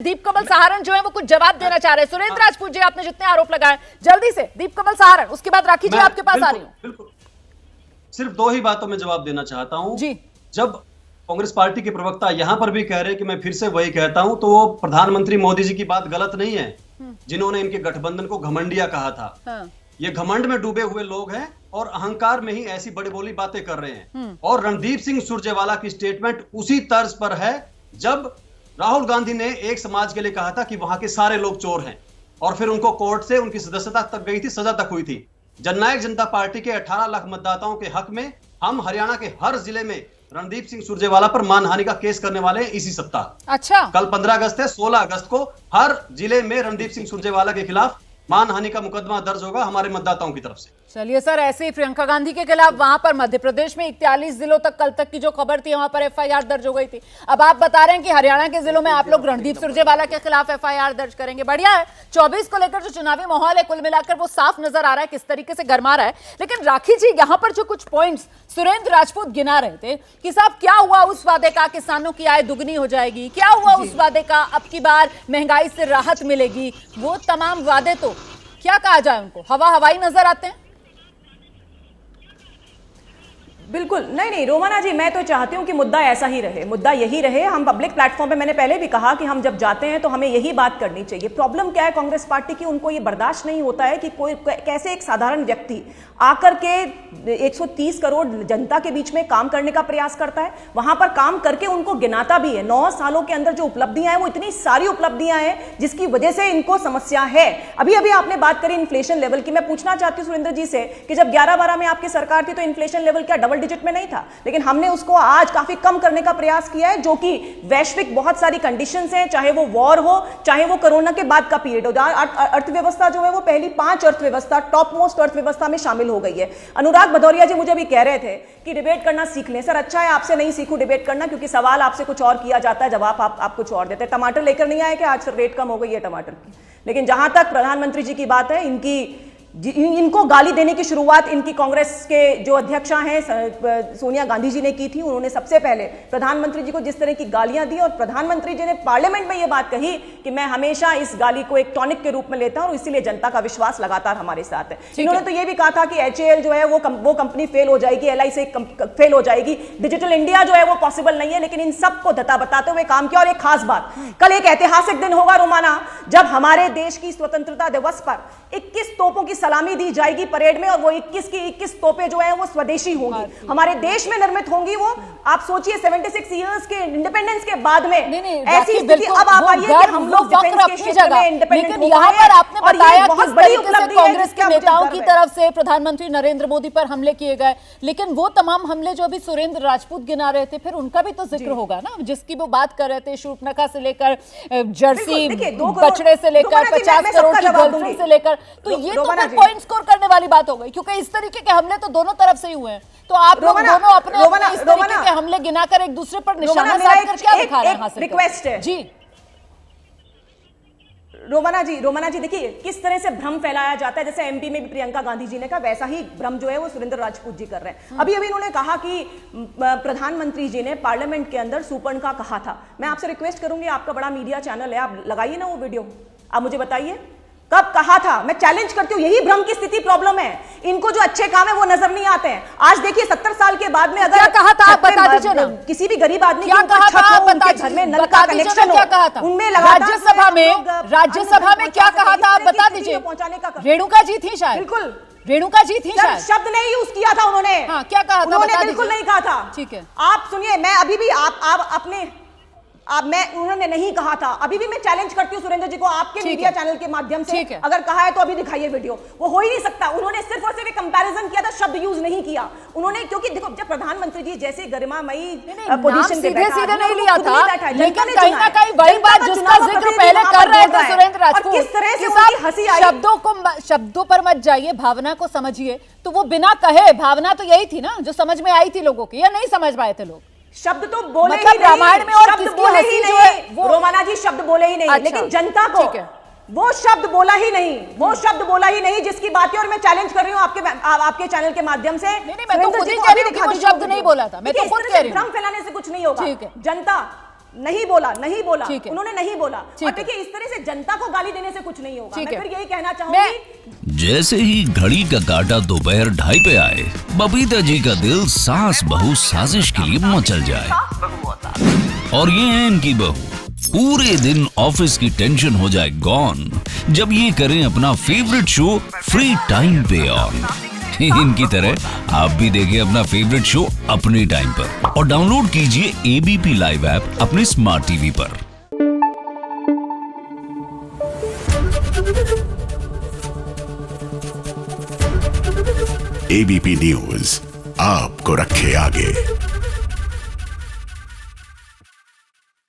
दीप कमल सहारण जो है वो कुछ जवाब देना चाह रहे हैं। सुरेंद्र राजपूत जी, आपने जितने आरोप लगाए, जल्दी से दीप कमल सहारण, उसके बाद राखी जी आपके पास आ रही हूँ। बिल्कुल, सिर्फ दो ही बातों में जवाब देना चाहता हूं जी। जब कांग्रेस पार्टी के प्रवक्ता यहां पर भी कह रहे हैं कि मैं फिर से वही कहता हूं, तो वो प्रधानमंत्री मोदी जी की बात गलत नहीं है, जिन्होंने इनके गठबंधन को घमंडिया कहा था। हाँ। ये घमंड में डूबे हुए लोग हैं और अहंकार में ही ऐसी बड़ी बोली बातें कर रहे हैं। और रणदीप सिंह सुरजेवाला की स्टेटमेंट उसी तर्ज पर है जब राहुल गांधी ने एक समाज के लिए कहा था कि वहां के सारे लोग चोर हैं, और फिर उनको कोर्ट से उनकी सदस्यता तक गई थी, सजा तक हुई थी। जननायक जनता पार्टी के 18 लाख मतदाताओं के हक में हम हरियाणा के हर जिले में रणदीप सिंह सुरजेवाला पर मानहानि का केस करने वाले हैं इसी सप्ताह। अच्छा, कल 15 अगस्त है, 16 अगस्त को हर जिले में रणदीप सिंह सुरजेवाला के खिलाफ मानहानि का मुकदमा दर्ज होगा हमारे मतदाताओं की तरफ से। चलिए सर, ऐसे ही प्रियंका गांधी के खिलाफ वहां पर मध्य प्रदेश में 41 जिलों तक कल तक की जो खबर थी वहां पर एफआईआर दर्ज हो गई थी। अब आप बता रहे हैं कि हरियाणा के जिलों में आप लोग रणदीप सुरजेवाला के खिलाफ एफआईआर दर्ज करेंगे। बढ़िया है। 24 को लेकर जो चुनावी माहौल है कुल मिलाकर वो साफ नजर आ रहा है किस तरीके से गरमा रहा है। लेकिन राखी जी, यहां पर जो कुछ पॉइंट्स सुरेंद्र राजपूत गिना रहे थे कि साहब क्या हुआ उस वादे का, किसानों की आय दुगनी हो जाएगी, क्या हुआ उस वादे का, अब की बार महंगाई से राहत मिलेगी, वो तमाम वादे तो क्या कहा जाए उनको हवा हवाई नजर आते हैं। बिल्कुल नहीं रोमाना जी, मैं तो चाहती हूं कि मुद्दा ऐसा ही रहे, मुद्दा यही रहे। हम पब्लिक प्लेटफॉर्म पे, मैंने पहले भी कहा कि हम जब जाते हैं तो हमें यही बात करनी चाहिए। प्रॉब्लम क्या है कांग्रेस पार्टी की, उनको ये बर्दाश्त नहीं होता है कि कोई कैसे एक साधारण व्यक्ति आकर के 130 करोड़ जनता के बीच में काम करने का प्रयास करता है, वहां पर काम करके उनको गिनाता भी है। 9 सालों के अंदर जो उपलब्धियां हैं वो इतनी सारी उपलब्धियां हैं जिसकी वजह से इनको समस्या है। अभी अभी आपने बात करी इन्फ्लेशन लेवल की, मैं पूछना चाहती हूँ सुरेंद्र जी से कि जब 11-12 में आपकी सरकार थी तो इन्फ्लेशन लेवल क्या डबल डिजिट में नहीं था, लेकिन हमने उसको आज काफी कम करने का प्रयास किया है, जो कि वैश्विक बहुत सारी कंडीशंस हैं, चाहे वो वॉर हो, चाहे वो कोरोना के बाद का पीरियड हो। अर्थव्यवस्था जो है वो पहली 5 अर्थव्यवस्था, टॉप मोस्ट अर्थव्यवस्था में शामिल हो गई है। अनुराग भदौरिया जी मुझे भी कह रहे थे कि डिबेट करना सीख लें। सर अच्छा है, आपसे नहीं सीखूं डिबेट करना, क्योंकि सवाल आपसे कुछ और किया जाता है, जवाब आप कुछ और देते हैं। टमाटर लेकर नहीं आए कि आज रेट कम हो गई है टमाटर की। लेकिन जहां तक प्रधानमंत्री जी की बात है, इनको गाली देने की शुरुआत इनकी कांग्रेस के जो अध्यक्षा हैं सोनिया गांधी जी ने की थी। उन्होंने सबसे पहले प्रधानमंत्री जी को जिस तरह की गालियां दी, और प्रधानमंत्री जी ने पार्लियामेंट में यह बात कही कि मैं हमेशा इस गाली को एक टॉनिक के रूप में लेता हूं और इसीलिए जनता का विश्वास लगातार हमारे साथ है। इन्होंने तो यह भी कहा था कि HAL जो है वो कंपनी फेल हो जाएगी, LIC फेल हो जाएगी, डिजिटल इंडिया जो है वो पॉसिबल नहीं है। लेकिन इन सबको धता बताते हुए काम किया। और एक खास बात, कल एक ऐतिहासिक दिन होगा रोमाना, जब हमारे देश की स्वतंत्रता दिवस पर 21 तोपों की सलामी दी जाएगी परेड में, और वो 21 की 21 तोपें जो हैं वो स्वदेशी होंगी, हमारे देश में निर्मित होंगी। वो आप सोचिए 76 इयर्स के इंडिपेंडेंस के बाद में ऐसी स्थिति अब आ पाई है कि हम लोग डिफेंस के क्षेत्र में इंडिपेंडेंट हो गए हैं। आपने बताया बहुत बड़ी उपलब्धि है कांग्रेस के नेताओं की तरफ से प्रधानमंत्री नरेंद्र मोदी पर हमले किए गए, लेकिन वो तमाम हमले जो अभी सुरेंद्र राजपूत गिना रहे थे, फिर उनका भी तो जिक्र होगा ना, जिसकी वो बात कर रहे थे, शूर्पणखा से लेकर जर्सी बछड़े से लेकर 50 करोड़ की गर्लफ्रेंड से लेकर, तो ये तो फिर पॉइंट स्कोर करने वाली बात हो गई, क्योंकि इस तरीके के हमले तो दोनों तरफ से ही हुए हैं। तो आप लोग दोनों अपने इस तरीके के हमले गिनाकर एक दूसरे पर निशाना साधकर क्या दिखा रहे हैं? रिक्वेस्ट है जी रोमाना जी देखिए किस तरह से भ्रम फैलाया जाता है। जैसे MP में भी प्रियंका गांधी जी ने कहा, वैसा ही भ्रम जो है वो सुरेंद्र राजपूत जी कर रहे हैं। अभी इन्होंने कहा कि प्रधानमंत्री जी ने पार्लियामेंट के अंदर सुपर्णखा कहा था। मैं आपसे रिक्वेस्ट करूंगी, आपका बड़ा मीडिया चैनल है, आप लगाइए ना वो वीडियो, आप मुझे बताइए कब कहा था। मैं चैलेंज करती हूँ, यही भ्रम की स्थिति प्रॉब्लम है। इनको जो अच्छे काम है वो नजर नहीं आते हैं। आज देखिए 70 साल के बाद में अगर क्या कहा था आप बता दीजिए ना, किसी भी गरीब आदमी क्या कहा था आप बता घर में नल का कनेक्शन क्या कहा था उनमें राज्यसभा में क्या कहा था आप बता दीजिए। रेणुका जी थी शायद, बिल्कुल रेणुका जी थी शायद, शब्द नहीं यूज किया था उन्होंने। हाँ, क्या कहा था उन्होंने बिल्कुल नहीं कहा था। ठीक है, आप सुनिए, मैं अभी भी आप अपने उन्होंने नहीं कहा था। अभी भी मैं चैलेंज करती हूँ सुरेंद्र जी को, आपके मीडिया चैनल के माध्यम से, अगर कहा है तो अभी दिखाइए वीडियो। वो हो ही नहीं सकता। उन्होंने सिर्फ और सिर्फ एक कंपैरिजन किया था, शब्द यूज नहीं किया उन्होंने, क्योंकि देखो जब प्रधानमंत्री जी जैसे गरिमामयी पोजीशन पे सीधे नहीं लिया था, लेकिन कहीं ना कहीं वही बात जिसका जिक्र पहले कर रहे थे सुरेंद्र राजपूत, किस तरह से उनकी हंसी आई। शब्दों पर मत जाइए, भावना को समझिए। तो वो बिना कहे भावना तो यही थी ना जो समझ में आई थी लोगों की, या नहीं समझ पाए थे लोग? शब्द तो बोले मतलब ही नहीं, रामायण में और शब्द बोले ही नहीं, रोमाना जी शब्द बोले ही नहीं। लेकिन जनता को वो शब्द बोला ही नहीं, वो शब्द बोला ही नहीं जिसकी बात है। और मैं चैलेंज कर रही हूँ आपके चैनल के माध्यम से। नहीं, मैं तो खुद ही कह रही हूँ कि वो शब्द नहीं बोला था, मैं तो खुद कह रही हूँ। भ्रम फैलाने से कुछ नहीं होगा। जनता नहीं बोला, नहीं बोला, ठीक है। उन्होंने नहीं बोला। और ठीक है। देखिए, इस तरह से जनता को गाली देने से कुछ नहीं होगा। ठीक मैं है। फिर यही कहना चाहूंगी, जैसे ही घड़ी का काटा दोपहर 2:30 पे आए, बबीता जी का दिल सास बहू साजिश के लिए मचल जाए। और ये है इनकी बहू, पूरे दिन ऑफिस की टेंशन हो जाए गॉन जब ये करें अपना फेवरेट शो फ्री टाइम पे ऑन। इनकी तरह आप भी देखिए अपना फेवरेट शो अपने टाइम पर और डाउनलोड कीजिए एबीपी लाइव ऐप अपने स्मार्ट टीवी पर। एबीपी न्यूज आपको रखे आगे।